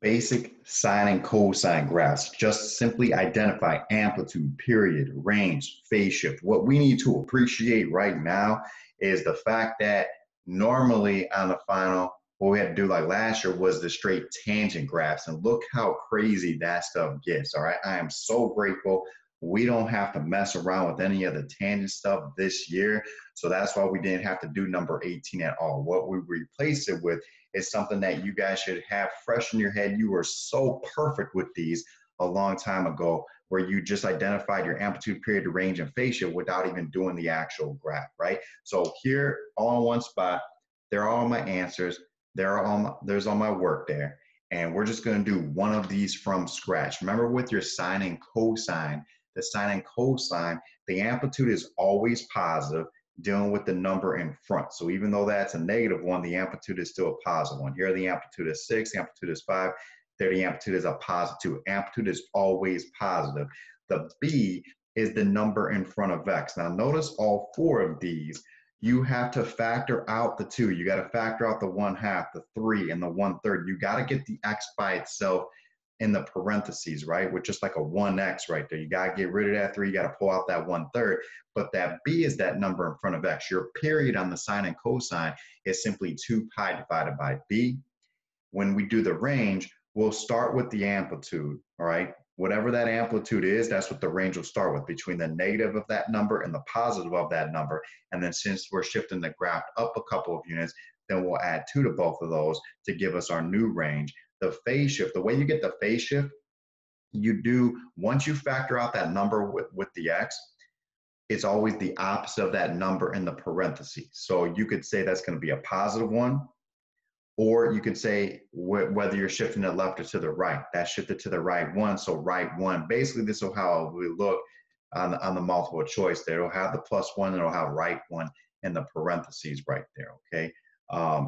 Basic sine and cosine graphs just simply identify amplitude, period, range, phase shift. What we need to appreciate right now is the fact that normally on the final, what we had to do like last year was the straight tangent graphs. And look how crazy that stuff gets. All right. I am so grateful we don't have to mess around with any of the tangent stuff this year. So that's why we didn't have to do number 18 at all. What we replaced it with is something that you guys should have fresh in your head. You were so perfect with these a long time ago, where you just identified your amplitude, period, range, and phase shift without even doing the actual graph, right? So here, all in one spot, there are all my answers. There's all my work there. And we're just going to do one of these from scratch. Remember, with your sine and cosine, the sine and cosine, the amplitude is always positive, dealing with the number in front. So even though that's a negative one, the amplitude is still a positive one. Here the amplitude is 6, the amplitude is 5, there the amplitude is a positive 2. Amplitude is always positive. The B is the number in front of X. Now notice all 4 of these, you have to factor out the 2. You got to factor out the 1/2, the 3, and the 1/3. You got to get the X by itself in the parentheses, right? With just like a 1x right there. You got to get rid of that 3. You got to pull out that 1/3. But that B is that number in front of X. Your period on the sine and cosine is simply 2 pi divided by B. When we do the range, we'll start with the amplitude, all right? Whatever that amplitude is, that's what the range will start with, between the negative of that number and the positive of that number. And then since we're shifting the graph up a couple of units, then we'll add 2 to both of those to give us our new range. The phase shift, the way you get the phase shift, you do, once you factor out that number with the X, it's always the opposite of that number in the parentheses. So you could say that's going to be a positive 1, or you could say whether you're shifting it left or to the right. That's shifted to the right 1, so right 1. Basically, this is how we look on the multiple choice there. It'll have the +1 and it'll have right 1 in the parentheses right there, okay?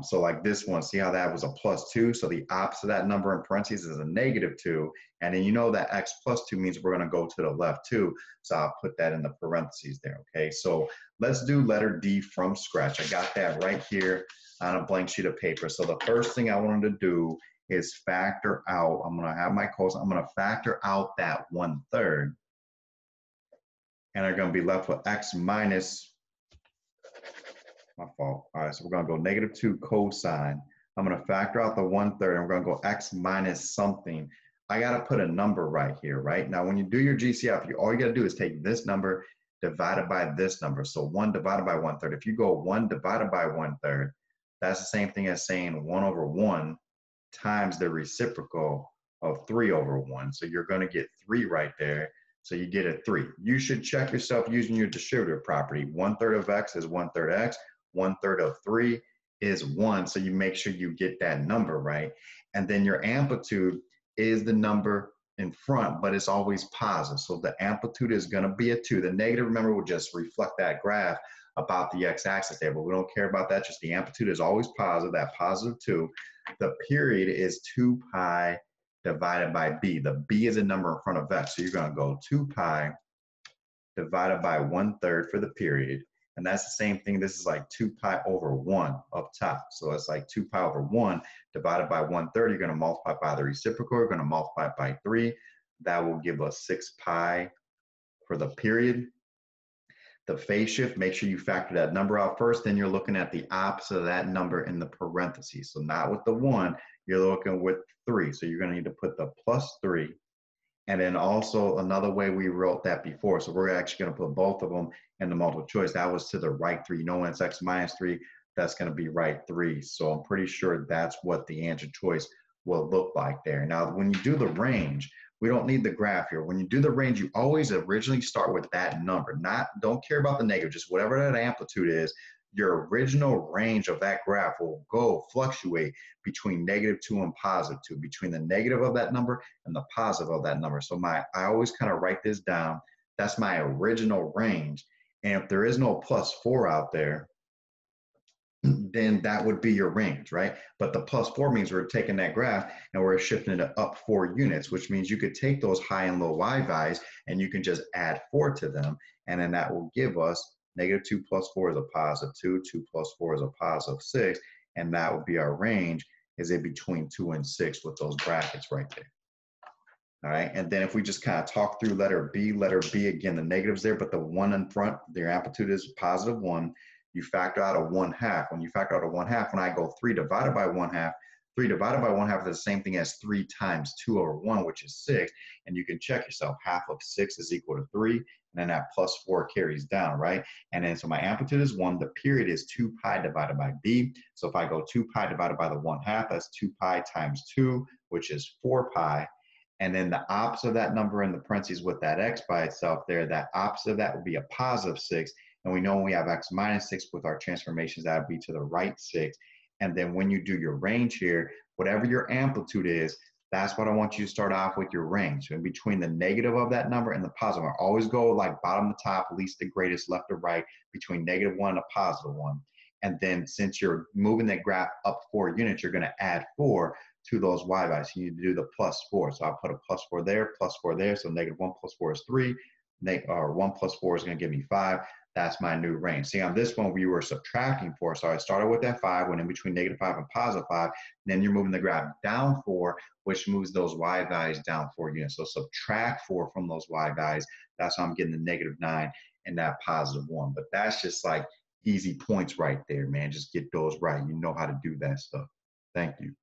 So like this one, see how that was a +2? So the opposite of that number in parentheses is a -2. And then you know that X +2 means we're going to go to the left 2. So I'll put that in the parentheses there, okay? So let's do letter D from scratch. I got that right here on a blank sheet of paper. So the first thing I wanted to do is factor out, I'm going to have my cosine, I'm going to factor out that 1/3. And I'm going to be left with X minus, my fault. All right, so we're going to go -2 cosine. I'm going to factor out the 1/3, and we're going to go X minus something. I got to put a number right here, right? Now, when you do your GCF, all you got to do is take this number divided by this number. So 1 divided by 1/3. If you go 1 divided by 1/3, that's the same thing as saying 1/1 times the reciprocal of 3/1. So you're going to get 3 right there. So you get a 3. You should check yourself using your distributive property. 1/3 of X is 1/3 X. 1/3 of 3 is 1. So you make sure you get that number right. And then your amplitude is the number in front, but it's always positive. So the amplitude is going to be a 2. The negative, remember, will just reflect that graph about the x-axis there, but we don't care about that. Just the amplitude is always positive, that +2. The period is 2 pi divided by B. The B is a number in front of X. So you're going to go 2 pi divided by 1/3 for the period. And that's the same thing. This is like 2 pi over 1 up top. So it's like 2 pi over 1 divided by 1/3. You're going to multiply by the reciprocal. You're going to multiply by 3. That will give us 6 pi for the period. The phase shift, make sure you factor that number out first. Then you're looking at the opposite of that number in the parentheses. So not with the 1, you're looking with 3. So you're going to need to put the +3. And then also another way we wrote that before. So we're actually going to put both of them in the multiple choice. That was to the right 3. You know, when it's X minus 3, that's going to be right 3. So I'm pretty sure that's what the answer choice will look like there. Now, when you do the range, we don't need the graph here. When you do the range, you always originally start with that number. Don't care about the negative, just whatever that amplitude is. Your original range of that graph will fluctuate between -2 and +2, between the negative of that number and the positive of that number. So I always kind of write this down. That's my original range. And if there is no +4 out there, then that would be your range, right? But the +4 means we're taking that graph and we're shifting it up 4 units, which means you could take those high and low y values and you can just add 4 to them. And then that will give us -2 + 4 is a +2, 2 + 4 is a +6, and that would be our range. is in between 2 and 6 with those brackets right there. All right, and then if we just kind of talk through letter B, again, the negative's there, but the 1 in front, their amplitude is positive 1. You factor out a 1/2. When you factor out a 1/2, when I go 3 divided by 1/2, 3 divided by 1/2 is the same thing as 3 times 2 over 1, which is 6. And you can check yourself. Half of 6 is equal to 3, and then that plus 4 carries down, right? And then so my amplitude is 1. The period is 2 pi divided by b. So if I go 2 pi divided by the 1/2, that's 2 pi times 2, which is 4 pi. And then the opposite of that number in the parentheses with that x by itself there, that opposite of that would be a positive 6. And we know when we have x minus 6 with our transformations, that would be to the right 6. And then when you do your range here, whatever your amplitude is, that's what I want you to start off with your range. So in between the negative of that number and the positive, I always go like bottom to top, least to greatest, left to right, between -1 and a positive 1. And then since you're moving that graph up 4 units, you're going to add 4 to those y values. So you need to do the +4. So I'll put a +4 there, +4 there. So -1 + 4 is 3. Or 1 + 4 is going to give me 5. That's my new range. See, on this one, we were subtracting 4. So I started with that 5, went in between -5 and +5. Then you're moving the graph down 4, which moves those y values down 4 units. So subtract 4 from those y values. That's how I'm getting the -9 and that +1. But that's just like easy points right there, man. Just get those right. You know how to do that stuff. Thank you.